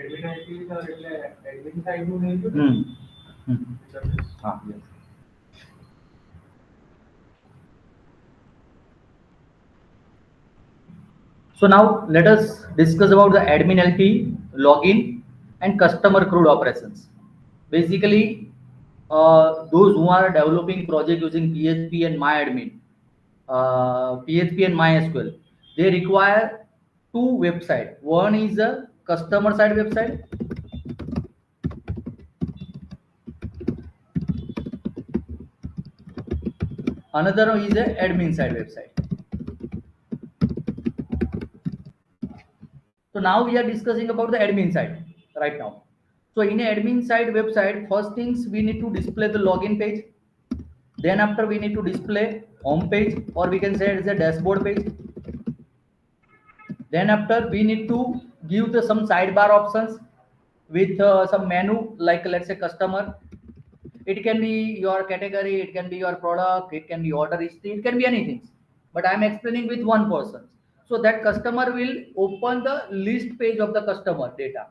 AdminLTE or admin side નું નહીં જોયું? Yes. So now let us discuss about the AdminLTE login and customer CRUD operations. Basically, those who are developing project using PHP and MyAdmin, PHP and MySQL, they require two websites. One is a customer side website. Another is a admin side website. So now we are discussing about the admin side right now. So in a admin side website, first things we need to display the login page. Then after we need to display home page, or we can say it's a dashboard page. Then after we need to give the some sidebar options with some menu, like let's say customer. It can be your category, it can be your product, it can be order history, it can be anything. But I'm explaining with one person. So that customer will open the list page of the customer data,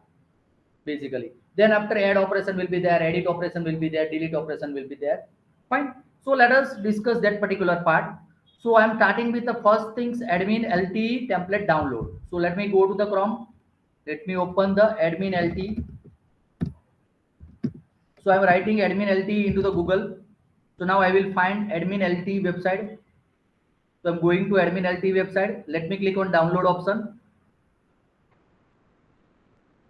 basically. Then after add operation will be there, edit operation will be there, delete operation will be there. Fine. So let us discuss that particular part. So I'm starting with the first things, AdminLTE template download. So let me go to the Chrome. Let me open the AdminLTE. So I'm writing AdminLTE into the Google. So now I will find AdminLTE website. So I'm going to AdminLTE website. Let me click on download option.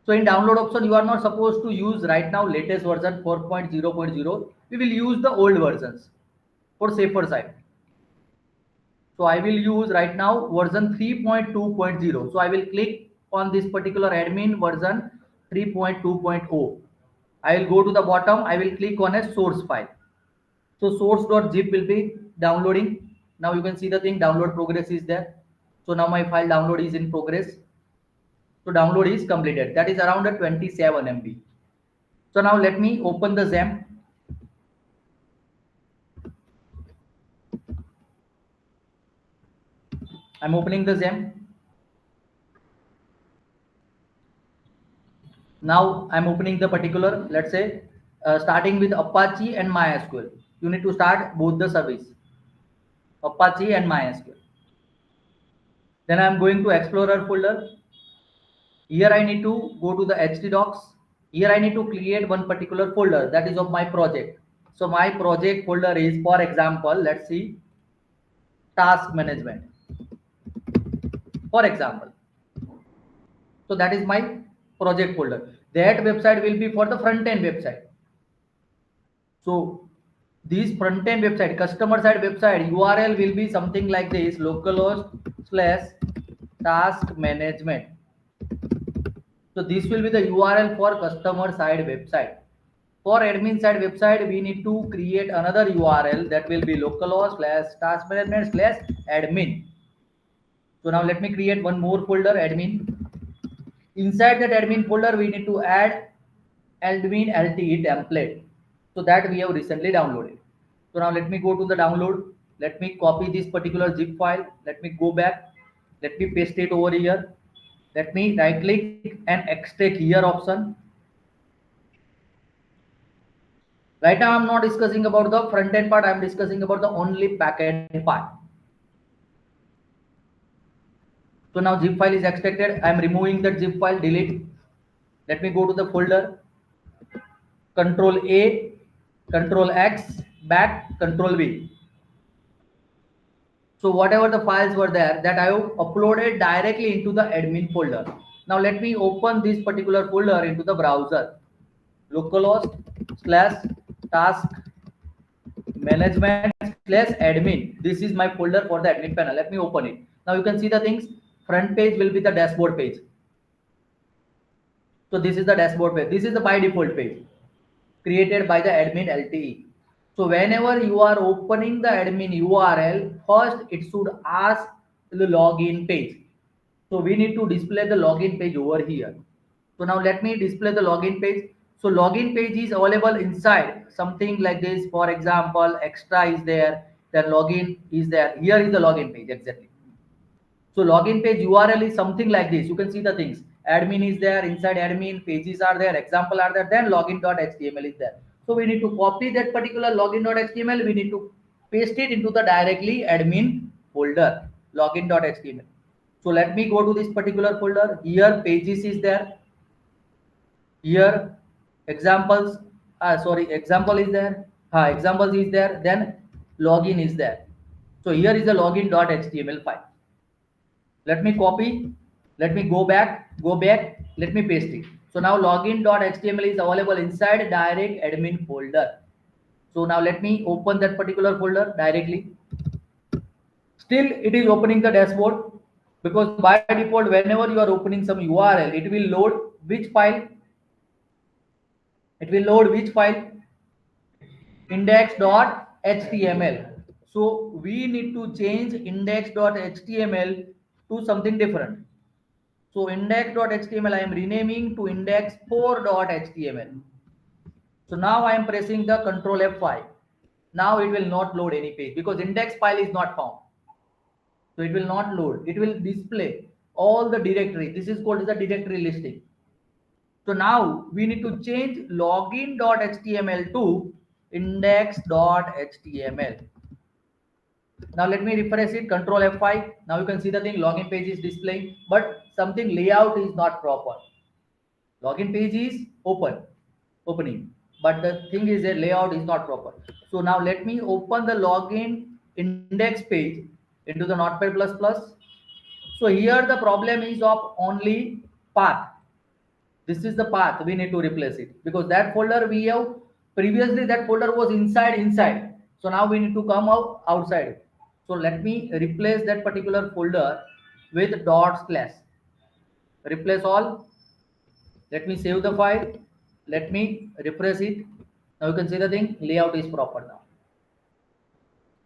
So in download option, you are not supposed to use right now latest version 4.0.0. We will use the old versions for safer side. So I will use right now version 3.2.0. So I will click on this particular admin version 3.2.0. I will go to the bottom. I will click on a source file. So source.zip will be downloading. Now you can see the thing, download progress is there. So now my file download is in progress. So download is completed. That is around a 27 MB. So now let me open the XAMPP. I'm opening the XAMPP. Now I'm opening the particular, let's say, starting with Apache and MySQL. You need to start both the service, Apache and MySQL. Then I'm going to Explorer folder. Here I need to go to the htdocs. Here I need to create one particular folder, that is of my project. So my project folder is, for example, let's see, task management, for example. So that is my project folder. That website will be for the front end website. So this front end website, customer side website URL will be something like this: localhost/task management. So this will be the URL for customer side website. For admin side website, we need to create another URL that will be localhost/task management/admin. So now let me create one more folder, admin. Inside that admin folder, we need to add AdminLTE template. So that we have recently downloaded. So now let me go to the download. Let me copy this particular zip file. Let me go back. Let me paste it over here. Let me right click and extract here option. Right now I'm not discussing about the front end part. I'm discussing about the only back end part. So now zip file is extracted. I'm removing that zip file, delete. Let me go to the folder. Control A, Control X, back, Control V. So whatever the files were there, that I have uploaded directly into the admin folder. Now let me open this particular folder into the browser. Localhost/task management/admin. This is my folder for the admin panel. Let me open it. Now you can see the things. Front page will be the dashboard page. So this is the dashboard page. This is the by default page created by the AdminLTE. So whenever you are opening the admin URL, first it should ask the login page. So we need to display the login page over here. So now let me display the login page. So login page is available inside something like this. For example, extra is there, then login is there. Here is the login page exactly. So login page URL is something like this. You can see the things. admin is there, inside admin pages are there, example are there, then login.html is there. So we need to copy that particular login.html, we need to paste it into the directly admin folder, login.html. So let me go to this particular folder. Here pages is there, here examples, example is there, examples is there, then login is there. So here is the login.html file. Let me copy, let me go back, let me paste it. So now login.html is available inside direct admin folder. So now let me open that particular folder directly. Still it is opening the dashboard, because by default whenever you are opening some URL, it will load which file? It will load which file? Index.html. So we need to change index.html to something different. So index.html I am renaming to index4.html. So now I am pressing the Control F5. Now it will not load any page because index file is not found. So it will not load. It will display all the directory. This is called as the directory listing. So now we need to change login.html to index.html. Now let me refresh it, Control F5. Now you can see the thing, login page is displaying, but something layout is not proper. Login page is opening, but the thing is that layout is not proper. So now let me open the login index page into the Notepad++. So here the problem is of only path. This is the path, we need to replace it because that folder we have previously, that folder was inside. So now we need to come out outside. So let me replace that particular folder with // replace all. Let me save the file, let me refresh it. Now you can see the thing, layout is proper now.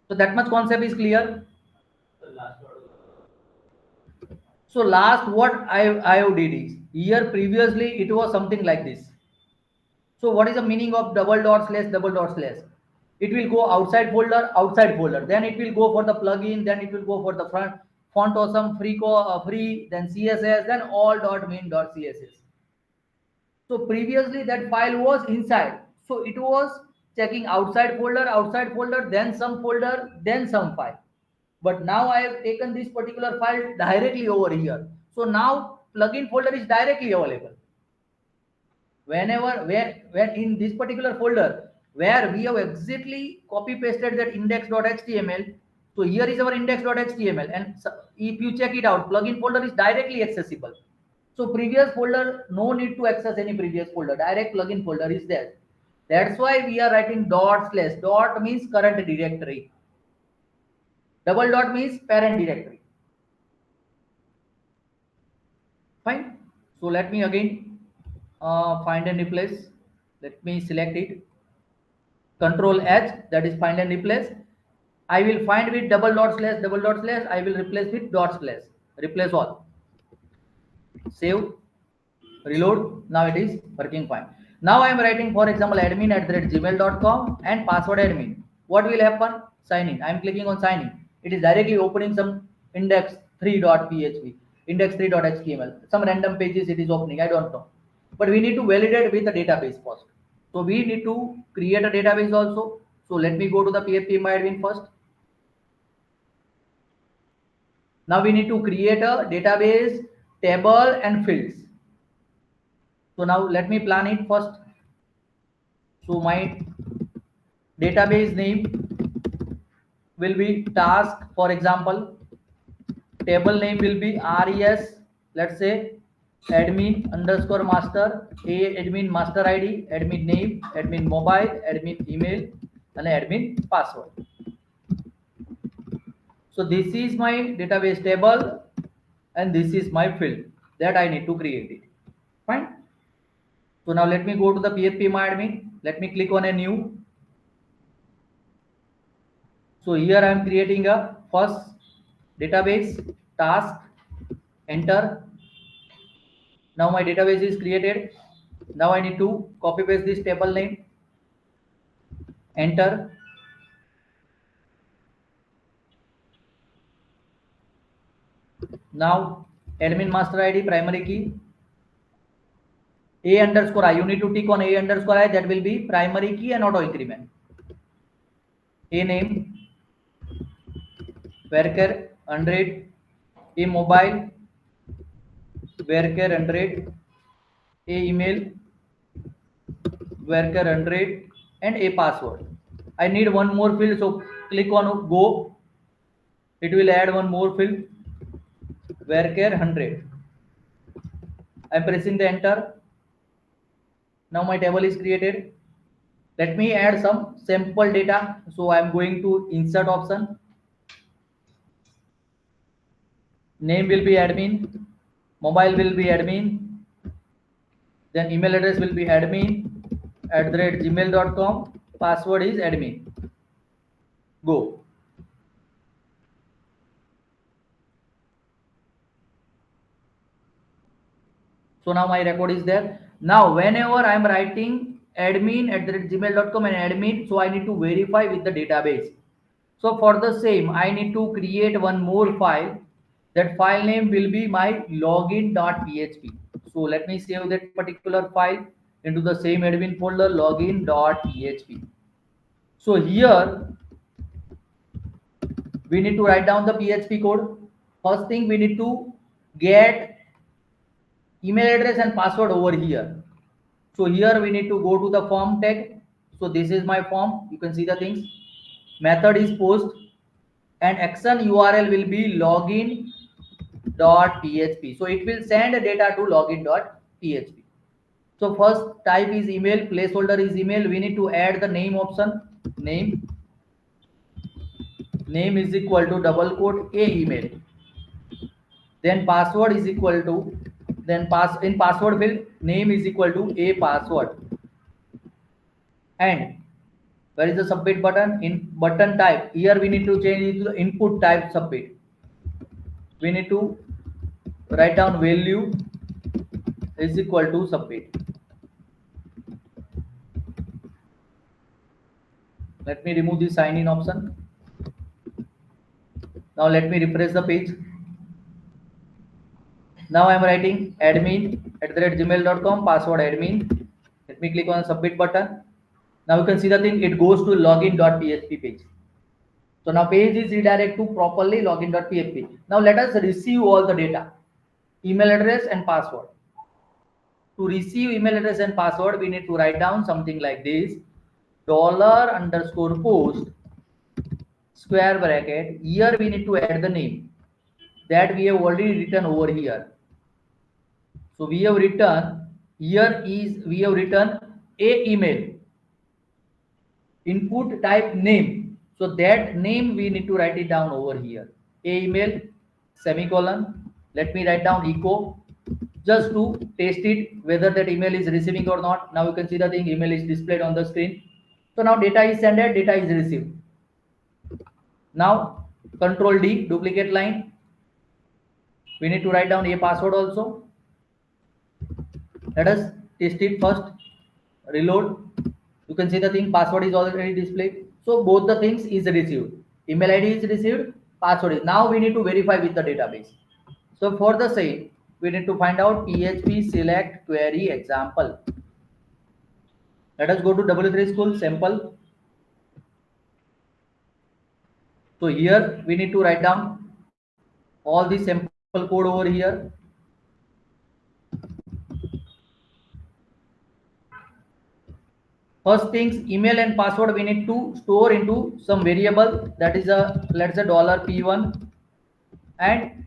So that much concept is clear. So last what I did is, here previously it was something like this. So what is the meaning of // It will go outside folder, then it will go for the plugin, then it will go for the font awesome, free, then CSS, then all.main.css. So previously that file was inside. So it was checking outside folder, then some folder, then some file. But now I have taken this particular file directly over here. So now plugin folder is directly available. When in this particular folder where we have exactly copy pasted that index.html, so here is our index.html, and if you check it out, plugin folder is directly accessible. So previous folder, no need to access any previous folder, direct plugin folder is there. That's why we are writing // dot means current directory, double dot means parent directory. Fine. So let me again find and replace. Let me select it. Control H, that is find and replace. I will find with // I will replace with // replace all. Save, reload. Now it is working fine. Now I am writing, for example, admin@gmail.com and password admin. What will happen? Sign in. I am clicking on sign in. It is directly opening some index3.php, index3.html, some random pages it is opening. I don't know. But we need to validate with the database first. So we need to create a database also. So let me go to the PHP MyAdmin first. Now we need to create a database, table and fields. So now let me plan it first. So my database name will be task, for example. Table name will be res, let's say admin_master, admin master ID, admin name, admin mobile, admin email, and admin password. So this is my database table and this is my field that I need to create it. Fine. So now let me go to the PHP MyAdmin. Let me click on a new. So here I am creating a first database task. Enter. Now my database is created. Now I need to copy paste this table name. Enter. Now admin master ID primary key. A underscore I, you need to tick on A underscore I, that will be primary key and auto increment. A name, varchar 100, a mobile, varchar 100, a email, varchar 100, and a password. I need one more field, so click on go. It will add one more field, varchar 100. I'm pressing the enter. Now my table is created. Let me add some sample data. So I'm going to insert option. Name will be admin, mobile will be admin, then email address will be admin @gmail.com, password is admin. Go. So now my record is there. Now whenever I'm writing admin@gmail.com and admin, so I need to verify with the database. So for the same, I need to create one more file. That file name will be my login.php. So let me save that particular file into the same admin folder, login.php. So here we need to write down the PHP code. First thing, we need to get email address and password over here. So here we need to go to the form tag. So this is my form. You can see the things. Method is post and action URL will be login.php. So it will send data to login.php. So first type is email, placeholder is email. We need to add the name option. Name is equal to double quote a email. Then password is equal to, then in password field, name is equal to a password. And where is the submit button? In button type, here we need to change it to the input type submit. We need to write down value is equal to submit. Let me remove the sign in option. Now let me refresh the page. Now I am writing admin@gmail.com, password admin. Let me click on the submit button. Now you can see the thing, it goes to login.php page. So now page is redirected to properly login.php. Now let us receive all the data, email address and password. To receive email address and password, we need to write down something like this: $_post square bracket. Here we need to add the name that we have already written over here. So we have written a email, input type name. So that name we need to write it down over here. A email, semicolon. Let me write down echo just to test it whether that email is receiving or not. Now you can see the thing, email is displayed on the screen. So now data is sent, data is received. Now control D, duplicate line. We need to write down a password also. Let us test it first. Reload. You can see the thing, password is already displayed. So both the things is received. Email ID is received, password is. Now we need to verify with the database. So for the same, we need to find out PHP select query example. Let us go to W3 School sample. So here we need to write down all the sample code over here. First things, email and password we need to store into some variable, that is a, let's say $P1 and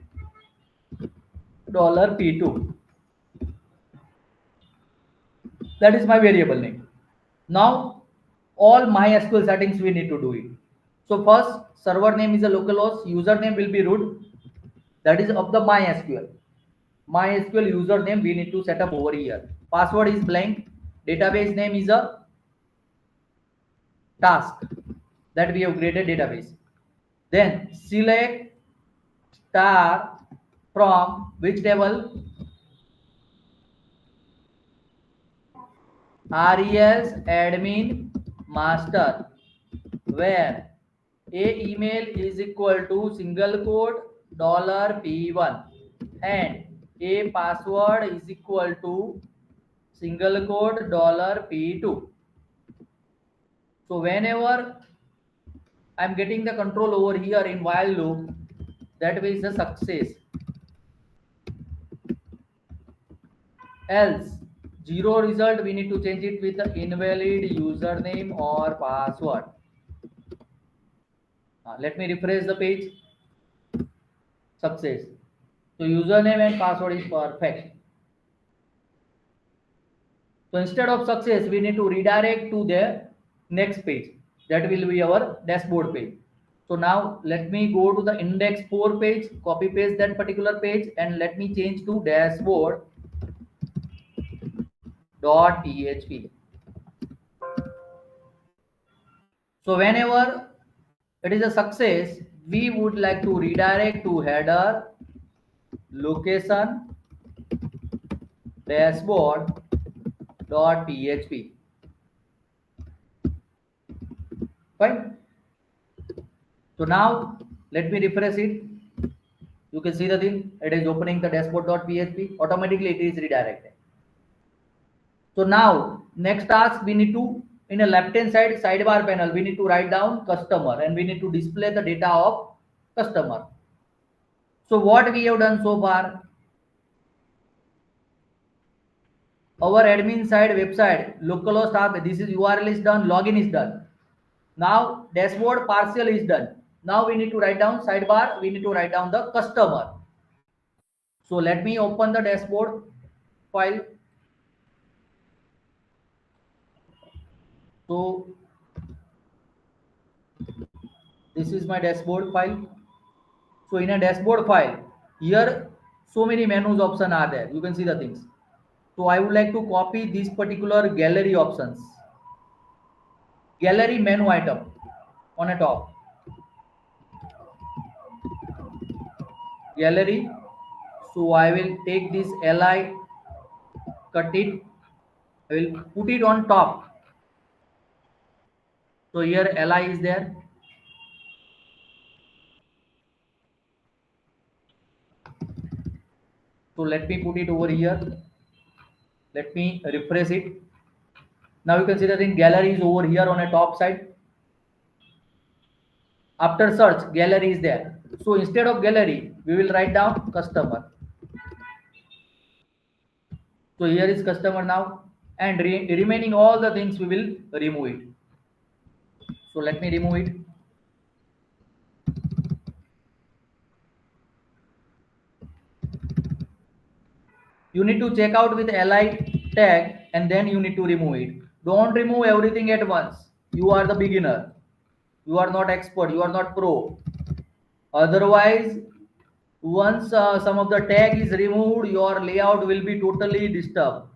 $P2. That is my variable name. Now all MySQL settings we need to do it. So first, server name is a localhost, username will be root, that is of the MySQL. MySQL username we need to set up over here. Password is blank. Database name is a task that we have created database. Then select star from which table? RES admin master, where a email is equal to single quote $P1 and a password is equal to single quote $P2. So whenever I'm getting the control over here in while loop, that is a success. Else, zero result, we need to change it with the invalid username or password. Let me refresh the page. Success. So username and password is perfect. So instead of success, we need to redirect to the next page. That will be our dashboard page. So now let me go to the index 4 page, copy paste that particular page, and let me change to dashboard.php. So whenever it is a success, we would like to redirect to header, location, dashboard.php. Fine. So now let me refresh it. You can see the thing. It is opening the dashboard.php. Automatically it is redirected. So now next task we need to, in a left hand side sidebar panel, we need to write down customer and we need to display the data of customer. So what we have done so far, our admin side website localhost app, this is URL is done, login is done. Now dashboard partial is done. Now we need to write down sidebar, we need to write down the customer. So let me open the dashboard file. So this is my dashboard file. So in a dashboard file, here so many menus option are there. You can see the things. So I would like to copy this particular gallery options. Gallery menu item on a top. Gallery. So I will take this li, cut it. I will put it on top. So here li is there. So let me put it over here. Let me refresh it. Now you can see that in gallery is over here on a top side. After search, gallery is there. So instead of gallery, we will write down customer. So here is customer now, and remaining all the things we will remove it. So let me remove it. You need to check out with li tag and then you need to remove it. Don't remove everything at once. You are the beginner. You are not expert. You are not pro. Otherwise, once some of the tag is removed, your layout will be totally disturbed.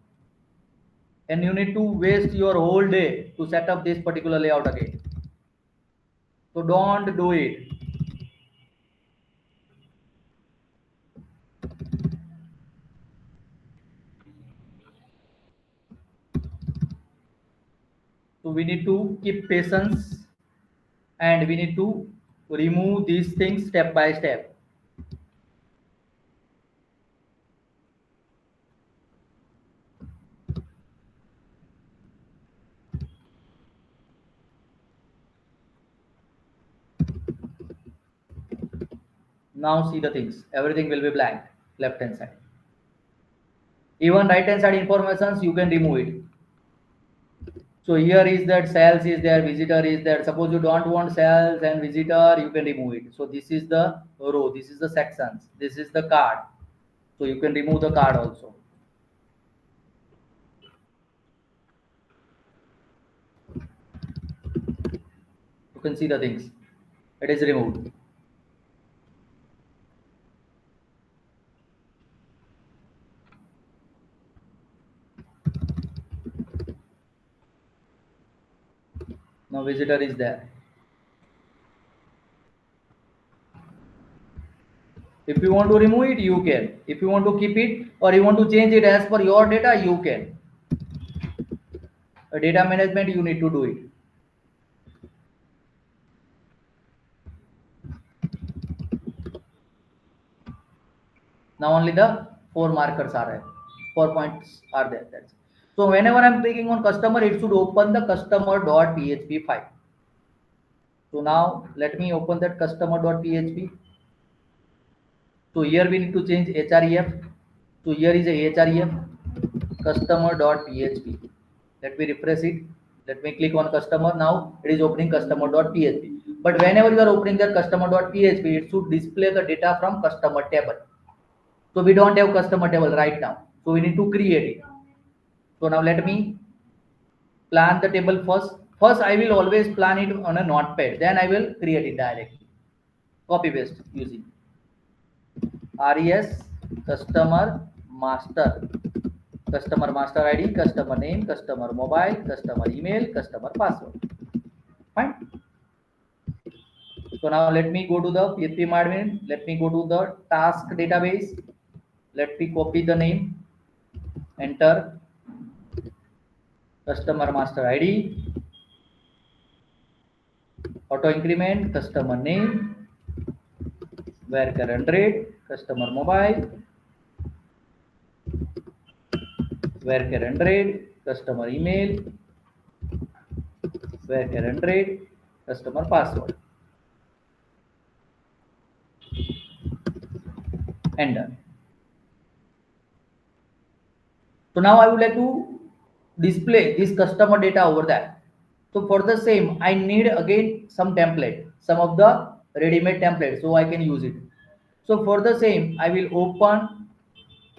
And you need to waste your whole day to set up this particular layout again. So don't do it. So we need to keep patience and we need to remove these things step by step. Now see the things. Everything will be blank. Left hand side. Even right hand side informations you can remove it. So here is that sales is there, visitor is there. Suppose you don't want sales and visitor, you can remove it. So this is the row, this is the sections, this is the card. So you can remove the card also. You can see the things. It is removed. Now visitor is there. If you want to remove it, you can. If you want to keep it or you want to change it as per your data, you can. Data management, you need to do it. Now only the 4 markers are there. 4 points are there. That's it. So whenever I'm clicking on customer, it should open the customer.php file. So now let me open that customer.php. So here we need to change href. So here is a href customer.php. Let me refresh it. Let me click on customer. Now it is opening customer.php. But whenever you are opening the customer.php, it should display the data from customer table. So we don't have customer table right now. So we need to create it. So now let me plan the table first. First, I will always plan it on a notepad. Then I will create it directly. Copy paste using res customer master. Customer master ID, customer name, customer mobile, customer email, customer password. Fine. So now let me go to the PHP admin. Let me go to the task database. Let me copy the name. Enter customer master ID. Auto increment customer name. Where current rate, customer mobile. Where current rate, customer email. Where current rate, customer password. Enter. So now I would like to display this customer data over there. So for the same, I need again some template, some of the ready-made template, so I can use it. So for the same, I will open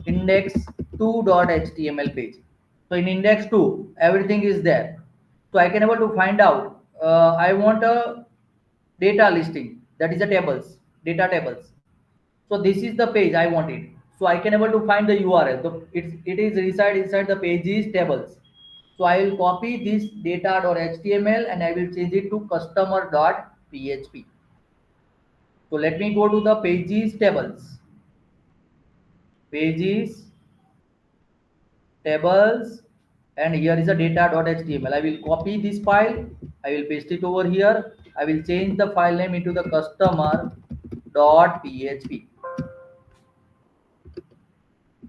index2.html page. So in index2, everything is there. So I can able to find out. I want a data listing, that is the tables, data tables. So this is the page I want it. So I can able to find the URL. So it is reside inside the pages tables. So I will copy this data.html and I will change it to customer.php. So let me go to the pages tables. Pages tables, and here is a data.html. I will copy this file. I will paste it over here. I will change the file name into the customer.php.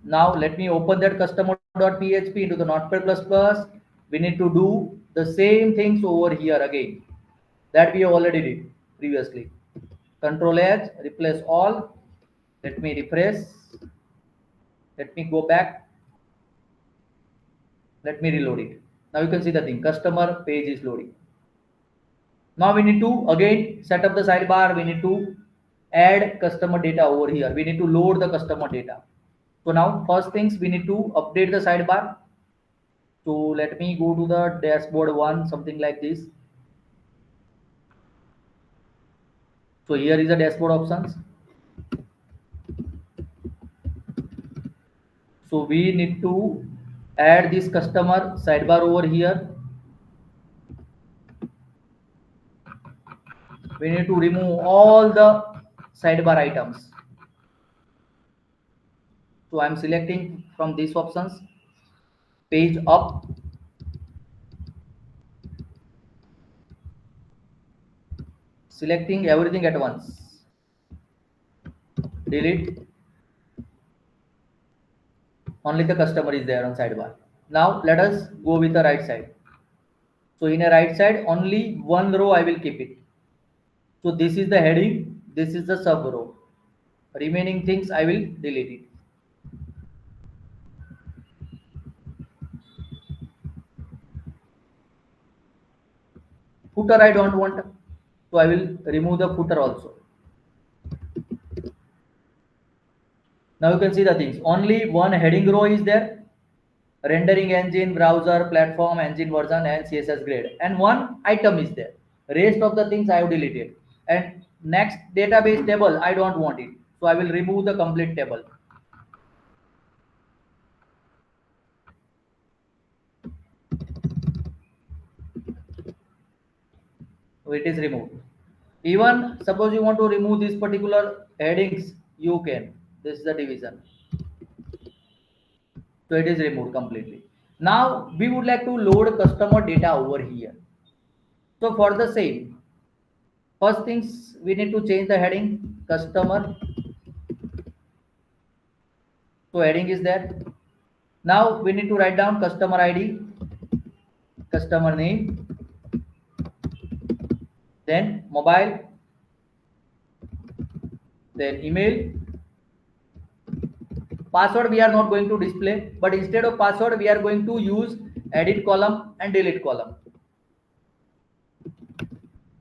Now let me open that customer.php into the Notepad++. We need to do the same things over here again that we already did previously. Control H, replace all. Let me refresh. Let me go back. Let me reload it. Now you can see the thing. Customer page is loading. Now we need to again set up the sidebar. We need to add customer data over here. We need to load the customer data. So now first things we need to update the sidebar. So let me go to the dashboard one, something like this. So here is the dashboard options. So we need to add this customer sidebar over here. We need to remove all the sidebar items. So I'm selecting from these options, page up, selecting everything at once, delete, only the customer is there on sidebar. Now let us go with the right side. So in a right side, only one row I will keep it. So this is the heading, this is the sub row. Remaining things I will delete it. Footer I don't want, so I will remove the footer also. Now you can see the things. Only one heading row is there. Rendering engine, browser, platform, engine version, and CSS grade. And one item is there. Rest of the things I have deleted. And next database table, I don't want it. So I will remove the complete table. So it is removed. Even suppose you want to remove this particular headings, you can. This is the division. So it is removed completely. Now we would like to load customer data over here. So for the same, first things we need to change the heading customer. So heading is there. Now we need to write down customer ID, customer name, then mobile, then email. Password we are not going to display, but instead of password we are going to use edit column and delete column.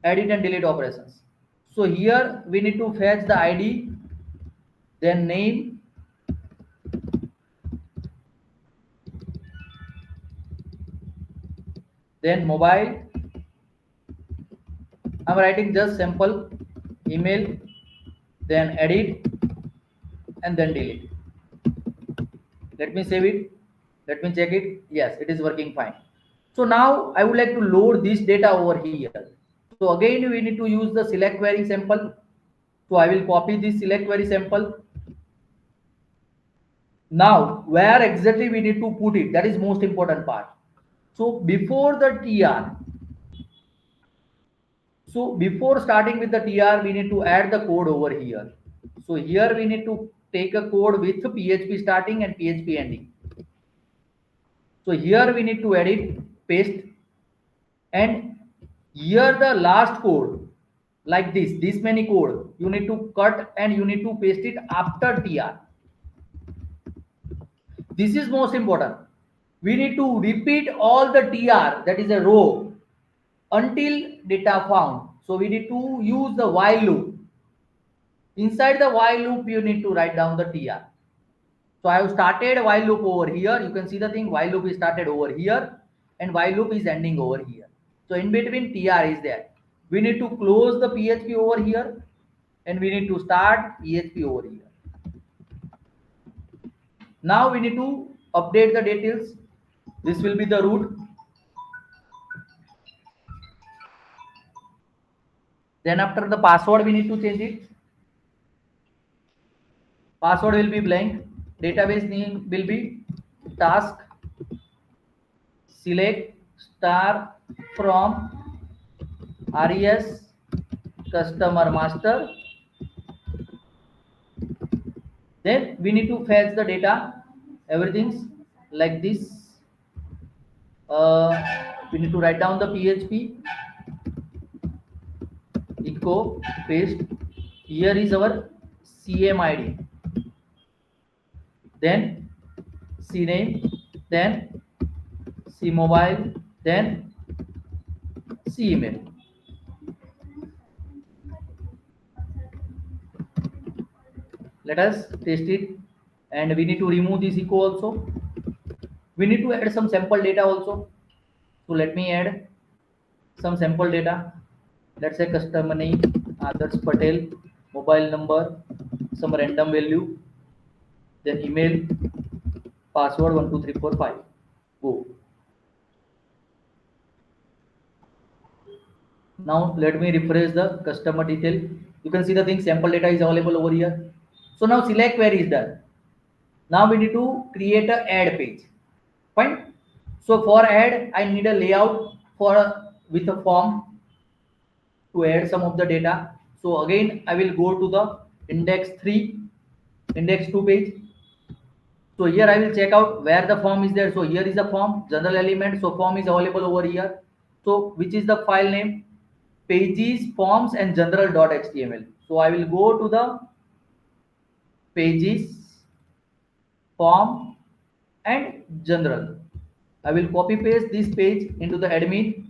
Edit and delete operations. So here we need to fetch the ID, then name, then mobile. I'm writing just simple email, then edit and then delete. Let me save it. Let me check it. Yes, it is working fine. So now I would like to load this data over here. So again, we need to use the select query sample. So I will copy this select query sample. Now, where exactly we need to put it? That is most important part. So before the TR, so before starting with the TR, we need to add the code over here. So here we need to take a code with PHP starting and PHP ending. So here we need to edit, paste, and here the last code like this many code you need to cut and you need to paste it after TR. This is most important. We need to repeat all the TR, that is a row, until data found. So we need to use the while loop. Inside the while loop, you need to write down the TR. So I have started while loop over here. You can see the thing, while loop is started over here and while loop is ending over here. So in between TR is there. We need to close the PHP over here and we need to start PHP over here. Now we need to update the details. This will be the root. Then after the password, we need to change it. Password will be blank. Database name will be task select star from res customer master. Then we need to fetch the data. Everything's like this. We need to write down the PHP echo paste. Here is our CMID. Then CNAME. Then CMobile. Then CEmail. Let us test it, and we need to remove this echo also. We need to add some sample data also. So let me add some sample data. Let's say customer name Adarsh Patel, mobile number, some random value, then email, password 12345. Go. Now let me refresh the customer detail. You can see the thing, sample data is available over here. So now select query is done. Now we need to create a add page. Fine. So for add, I need a layout with a form to add some of the data. So again, I will go to the index 3, index 2 page. So here I will check out where the form is there. So here is a form, general element. So form is available over here. So which is the file name? Pages, forms and general.html. So I will go to the pages, form and general. I will copy paste this page into the admin.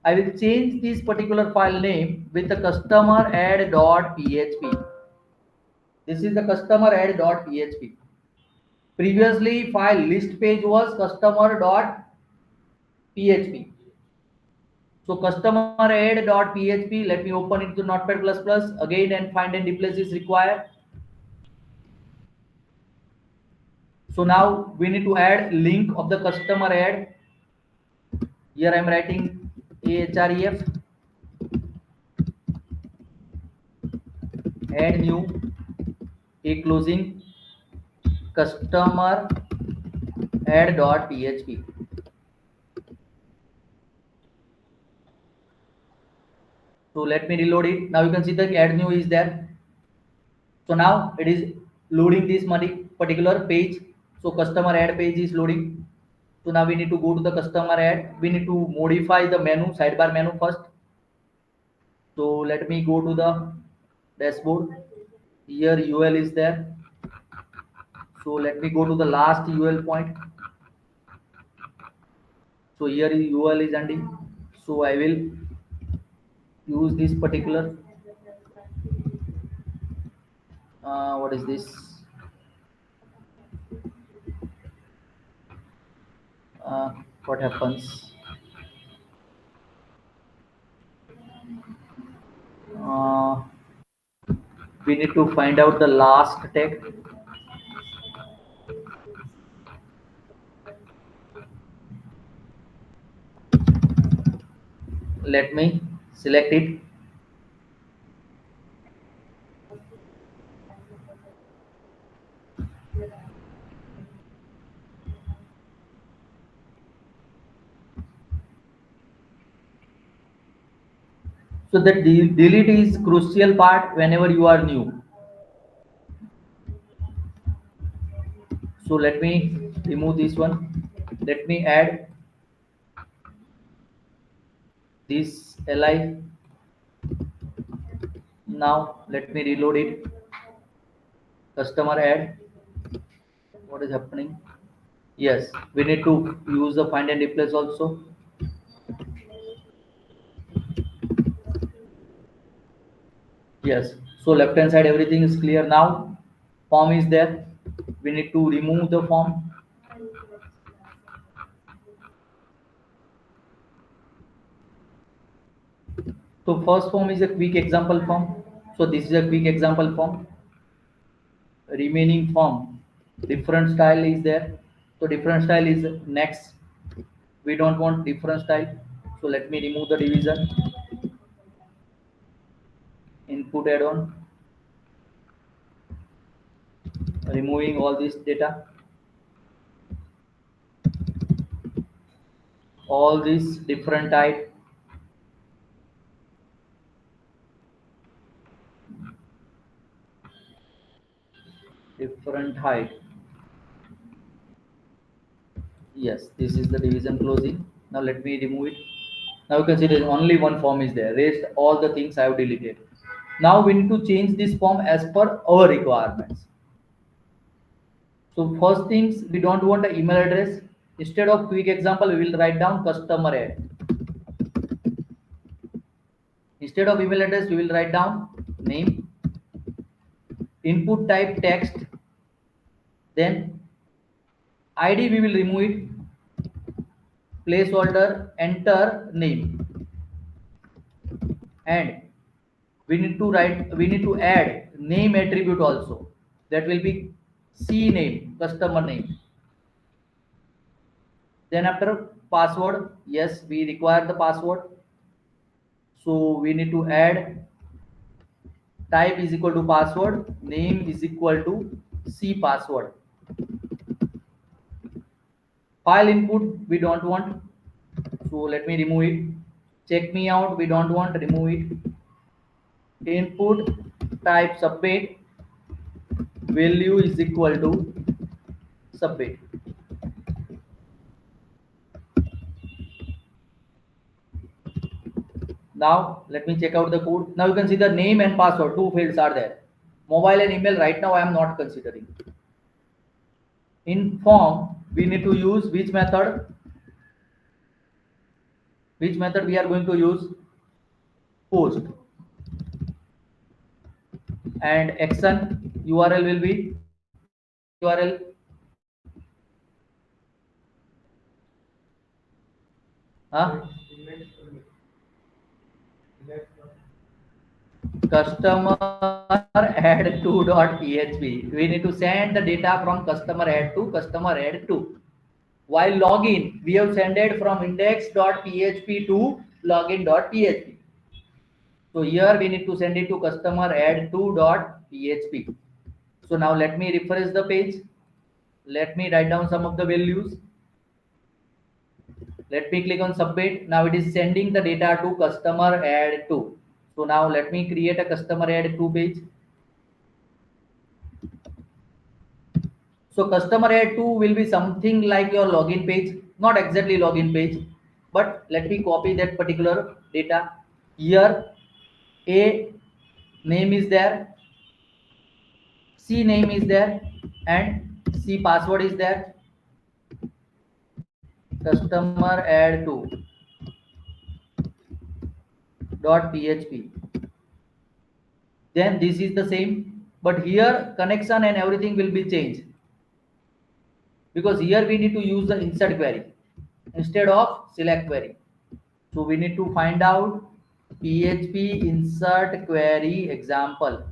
I will change this particular file name with the customer add.php. This is the customer add.php. Previously file list page was customer.php. So customer add.php, let me open it to Notepad++ again and find and replace is required. So now we need to add link of the customer add. Here I am writing ahref, add new, a closing, customer add.php. So let me reload it. Now you can see the add new is there. So now it is loading this particular page. So customer add page is loading. So now we need to go to the customer add. We need to modify the menu, sidebar menu first. So let me go to the dashboard. Here UL is there. So let me go to the last UL point. So here is UL is ending. So I will use this particular. What is this? What happens? Uh, we need to find out the last tag. Let me select it. So the delete is crucial part whenever you are new. So let me remove this one. Let me add this li. Now let me reload it. Customer add. What is happening? Yes, we need to use the find and replace also. Yes, so left hand side everything is clear now. Form is there. We need to remove the form. So first form is a quick example form. So this is a quick example form. Remaining form, different style is there. So different style is next. We don't want different style. So let me remove the division. Input add-on. Removing all this data. All this different type. Different height. Yes, this is the division closing. Now let me remove it. Now you can see there is only one form is there. Rest all the things I have deleted. Now we need to change this form as per our requirements. So first things, we don't want the email address. Instead of quick example, we will write down customer add. Instead of email address, we will write down name, input type text, then ID we will remove it, placeholder, enter name, and we need to add name attribute also. That will be C name, customer name. Then after password, yes, we require the password. So we need to add type is equal to password, name is equal to C password. File input we don't want, so let me remove it. Check me out we don't want, remove it. Input type submit, value is equal to submit. Now let me check out the code. Now you can see the name and password, two fields are there. Mobile and email right now I am not considering. In form we need to use which method? Which method we are going to use? Post. And action URL will be URL. Huh? Customer add to.php. We need to send the data from customer add to customer add to. While login, we have sent it from index.php to login.php. So here we need to send it to customer add to.php. So now let me refresh the page. Let me write down some of the values. Let me click on submit. Now it is sending the data to customer add to. So now let me create a customer add to page. So customer add to will be something like your login page, not exactly login page, but let me copy that particular data. Here A name is there, C name is there, and C password is there. Customer add to dot php. Then this is the same, but here connection and everything will be changed, because here we need to use the insert query instead of select query. So we need to find out PHP insert query example.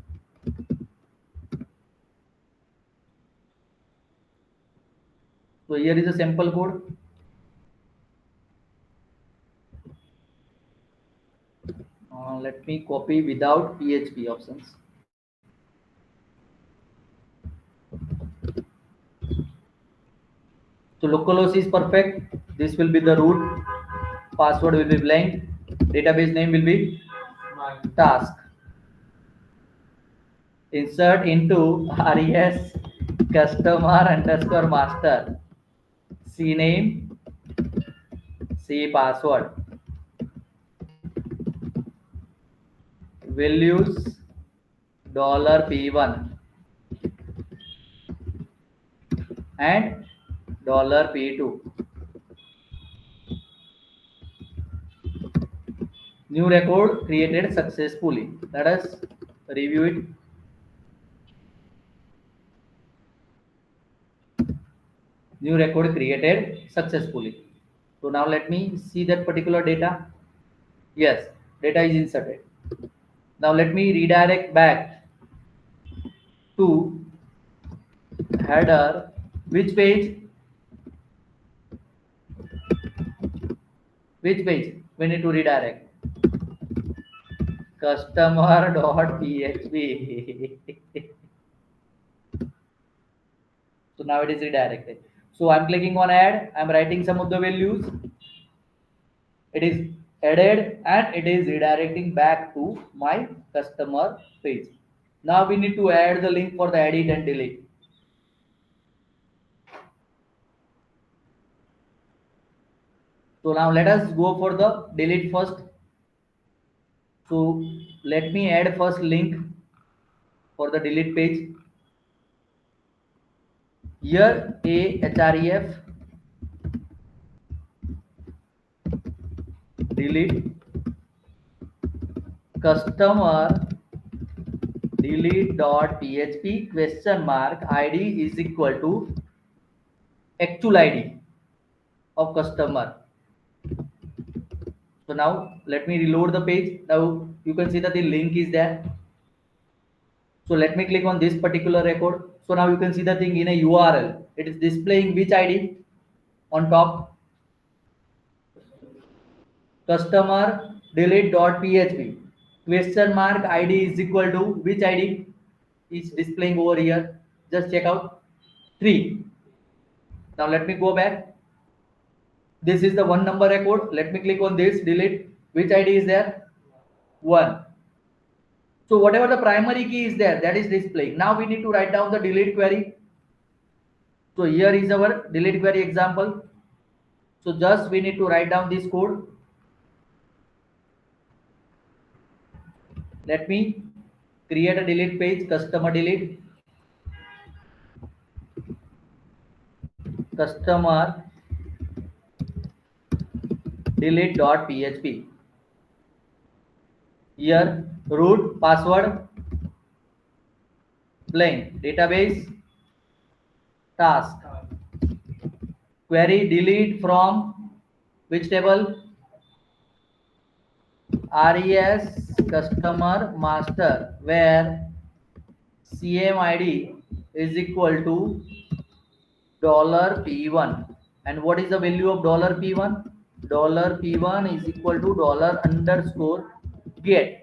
So here is a sample code. Let me copy without PHP options. So localhost is perfect. This will be the root. Password will be blank. Database name will be task. Insert into res customer underscore master. C name, C password. Values $P1 and $P2. New record created successfully. Let us review it. New record created successfully. So now let me see that particular data. Yes, data is inserted. Now let me redirect back to header. Which page? Which page? We need to redirect. Customer.php. So now it is redirected. So I'm clicking on add. I'm writing some of the values. It is added and it is redirecting back to my customer page. Now we need to add the link for the edit and delete. So now let us go for the delete first. So let me add first link for the delete page. Here a href delete customer delete.php question mark id is equal to actual id of customer. So now let me reload the page. Now you can see that the link is there. So let me click on this particular record. So now you can see the thing in a URL. It is displaying which ID on top? Customer delete.php question mark id is equal to which id is displaying over here? Just check out 3. Now let me go back. This is the 1 number record. Let me click on this delete. Which id is there? 1. So whatever the primary key is there, that is displaying. Now we need to write down the delete query. So here is our delete query example. So just we need to write down this code. Let me create a delete page, customer delete. Customer delete.php. Here root password blank, database task, query delete from which table? res customer master, where cmid is equal to $P1. And what is the value of $P1? $P1 is equal to $_get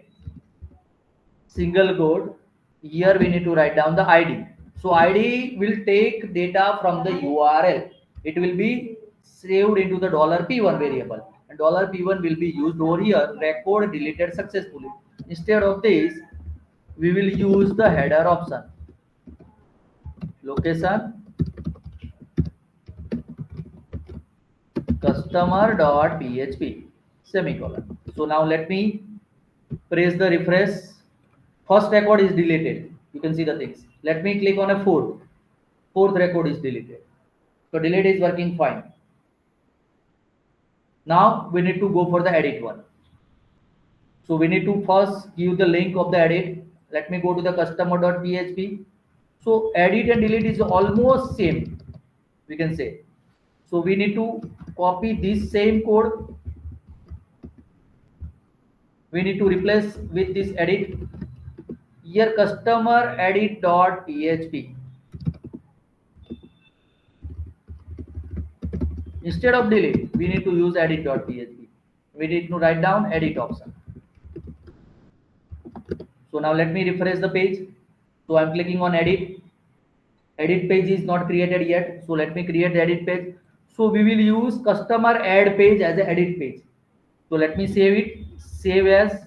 single quote. Here we need to write down the id. So id will take data from the URL. It will be saved into the $P1 variable, and $P1 will be used over here. Record deleted successfully. Instead of this, we will use the header option. Location customer.php semicolon. So now let me press the refresh. First record is deleted. You can see the things. Let me click on a fourth record is deleted. So delete is working fine. Now we need to go for the edit one. So we need to first give the link of the edit. Let me go to the customer.php. So edit and delete is almost same, we can say. So we need to copy this same code. We need to replace with this edit. Here customer edit.php. Instead of delete, we need to use edit.php. We need to write down edit option. So now let me refresh the page. So I'm clicking on edit. Edit page is not created yet. So let me create the edit page. So we will use customer add page as the edit page. So let me save it. Save as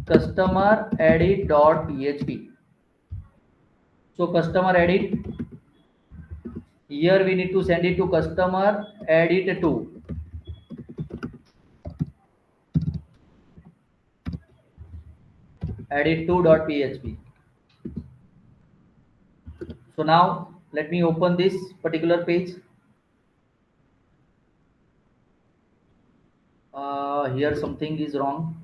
customer edit.php. So customer edit. Here we need to send it to customer edit to. Edit2.php. So now let me open this particular page. Here something is wrong.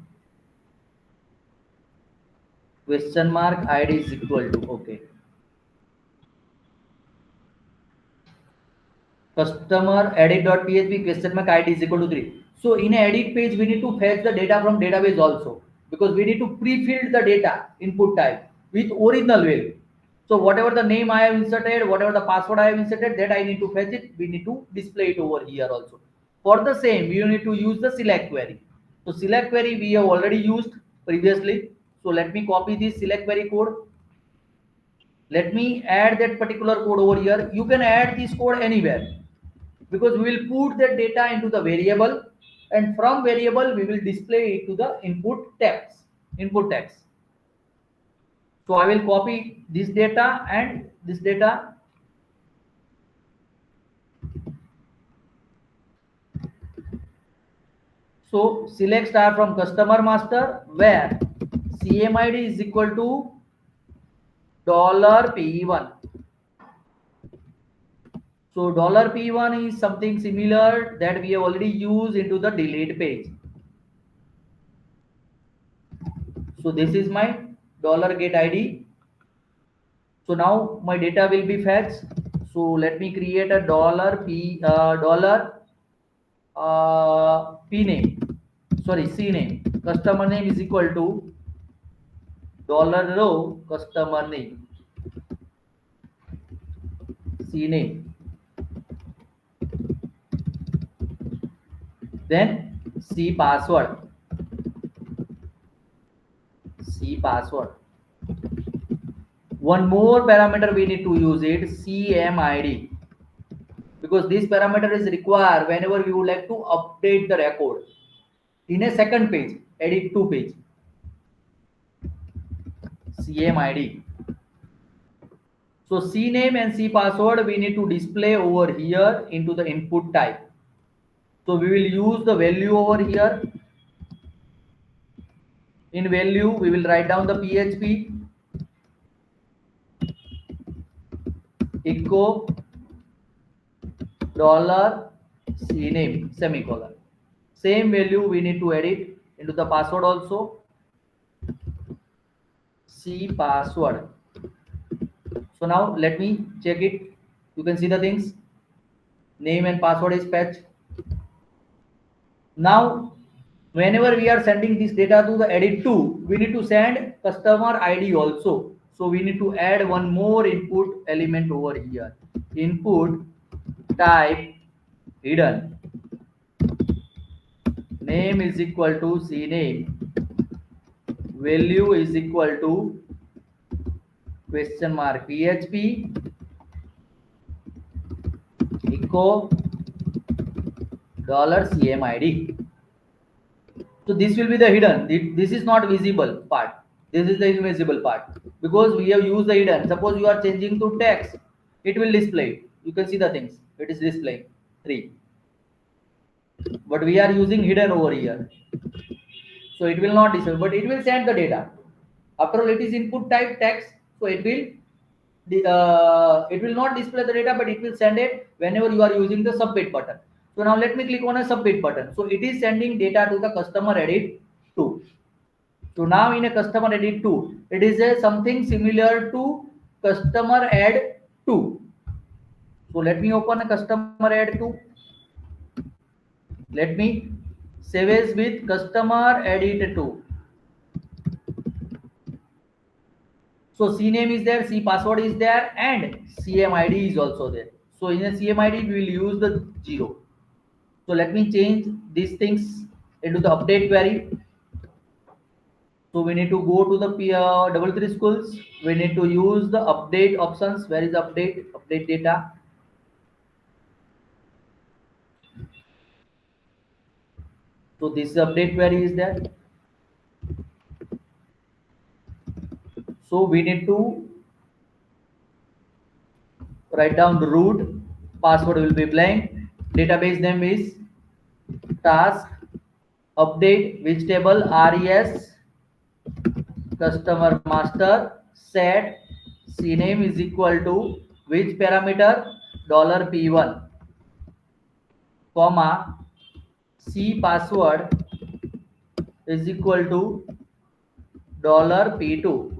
Question mark id is equal to, okay. Customer edit.php question mark id is equal to 3. So in a edit page, we need to fetch the data from database also, because we need to pre-fill the data input type with original value. So whatever the name I have inserted, whatever the password I have inserted, that I need to fetch it. We need to display it over here also. For the same, we need to use the select query. So select query we have already used previously. So let me copy this select query code. Let me add that particular code over here. You can add this code anywhere, because we will put that data into the variable, and from variable we will display it to the input text. So I will copy this data and this data. So select star from customer master, where CMID is equal to $P1. So $P1 is something similar that we have already used into the delete page. So this is my $get ID. So now my data will be fetched. So let me create a C name. Customer name is equal to $row customer name. C name. Then C password. One more parameter we need to use it, CMID, because this parameter is required whenever we would like to update the record in a second page, edit 2 page. CMID. So C name and C password we need to display over here into the input type. So we will use the value over here. In value we will write down the PHP echo $CNAME semicolon. Same value we need to edit into the password also. C password. So now let me check it. You can see the things. Name and password is fetched. Now whenever we are sending this data to the edit 2, we need to send customer ID also. So we need to add one more input element over here. Input type hidden. Name is equal to CNAME. Value is equal to question mark PHP echo $CMID. So this will be the hidden. This is not visible part. This is the invisible part, because we have used the hidden. Suppose you are changing to text, it will display. You can see the things. It is displaying 3. but we are using hidden over here. So it will not display, but it will send the data. After all, it is input type text, so it will not display the data, but it will send it whenever you are using the submit button. So now let me click on a submit button. So it is sending data to the customer edit 2. So now in a customer edit 2, it is a something similar to customer add 2. So let me open a customer add 2. Let me save as with customer edit 2. So CNAME is there, C password is there, and CMID is also there. So in a CMID, we will use the 0. So let me change these things into the update query. So we need to go to the double three schools. We need to use the update options. Where is update? Update data. So this update query is there. So we need to write down the root. Password will be blank. Database name is task. Update which table? RES customer master set CNAME is equal to which parameter? $P1 comma C password is equal to $P2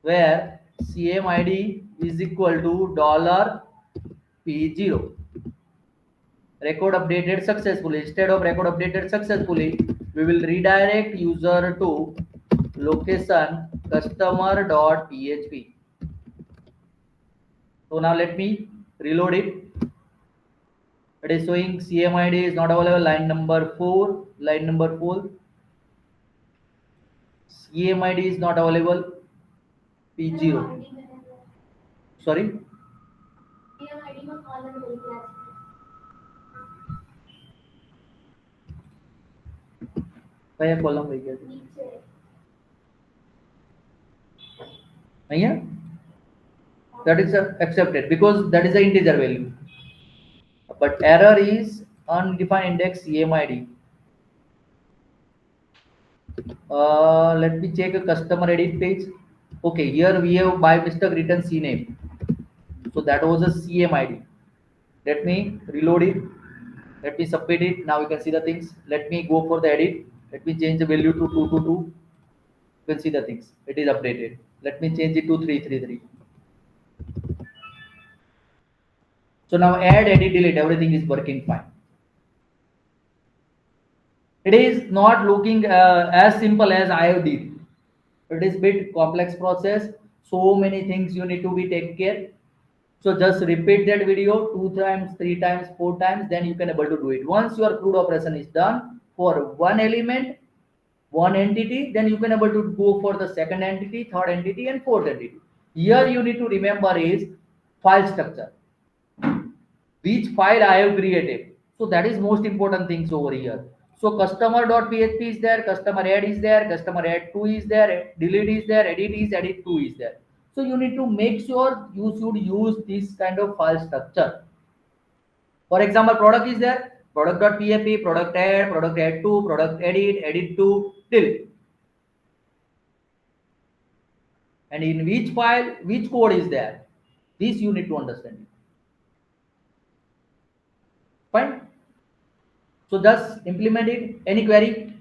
where CMID is equal to $P0. Record updated successfully. Instead of record updated successfully, we will redirect user to location customer.php. So now let me reload it. It is showing CMID is not available. Line number 4. Line number 4. CMID is not available. P0. Sorry. कया column रह गया नहीं that is accepted because that is the integer value, but error is undefined index CMID. Let me check a customer edit page. Okay, here we have by mistake written CNAME, so that was a CMID. Let me reload it. Let me submit it. Now you can see the things. Let me go for the edit. Let me change the value to 222. You can see the things. It is updated. Let me change it to 333. So now add, edit, delete, everything is working fine. It is not looking as simple as I did. It is bit complex process. So many things you need to be take care. So just repeat that video 2 times, 3 times, 4 times, then you can able to do it. Once your CRUD operation is done for one element, one entity, then you can able to go for the second entity, third entity, and fourth entity. Here you need to remember is file structure. Which file I have created. So that is most important things over here. So customer.php is there, customer add is there, customer add 2 is there, delete is there, edit 2 is there. So you need to make sure you should use this kind of file structure. For example, product is there, product.php, product add 2, product edit 2, till. And in which file, which code is there? This you need to understand. Fine. So just implement it. Any query?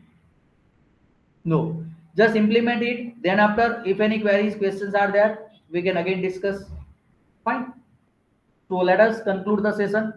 No. Just implement it. Then after, if any queries, questions are there, we can again discuss. Fine. So let us conclude the session.